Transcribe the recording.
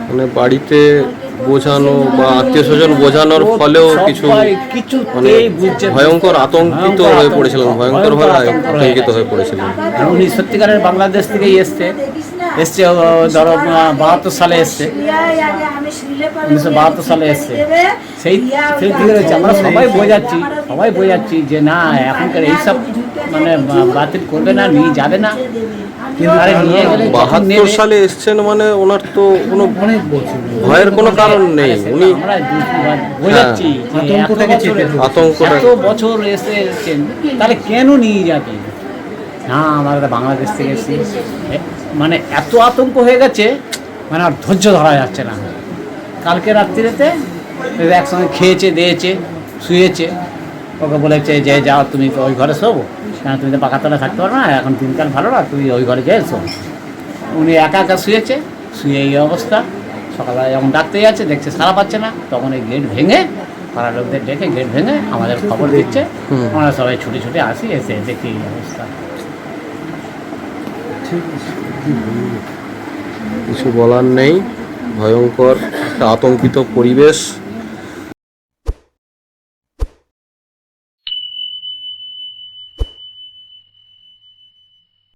মানে বাড়িতে বোঝানো বা আত্মীয় স্বজন বোঝানোর ফলেও কিছু মানে ভয়ঙ্কর আতঙ্কিত হয়ে পড়েছিলেন, ভয়ঙ্করভাবে আতঙ্কিত হয়ে পড়েছিলেন। উনি সত্যিকারের বাংলাদেশ থেকেই এসছে ধরো 72 সালে এসছে, 1972 সালে এসছে। সেই থেকে রয়েছে, আমরা সবাই বোঝাচ্ছি যে না এখনকার এইসব মানে বাতিল করবে না, নিয়ে যাবে না। আরে নিয়ে গেলে 72 সালে এসছেন মানে ওনার তো কোনো ভয়ের কোনো কারণ নেই। উনি আমরা বোঝাচ্ছি আতঙ্কটা এত বছর এসেছেন, তাহলে কেন নিয়ে যাবে না? আমরা বাংলাদেশ থেকে এসেছি, মানে এত আতঙ্ক হয়ে গেছে, মানে আর ধৈর্য ধরা যাচ্ছে না। কালকে রাত্রিতে একসঙ্গে খেয়েছে, দিয়েছে, শুয়েছে, ওকে বলেছে যে যাও তুমি ওই ঘরে শোবো, কেন তুমি তো পাকাতলা থাকতে পারবে না, এখন দিনকাল ভালো না, তুমি ওই ঘরে গিয়ে শো। উনি একা একা শুয়েছে, শুয়ে এই অবস্থা। সকালবেলা যখন ডাকতে যাচ্ছে, দেখছে সারা পাচ্ছে না, তখন এই গেট ভেঙে পাড়ার লোকদের ডেকে গেট ভেঙে আমাদের খবর দিচ্ছে। আমরা সবাই ছুটে ছুটে আসি, এসে দেখি এই অবস্থা। কিছু বলার নেই, ভয়ঙ্কর একটা আতঙ্কিত পরিবেশ।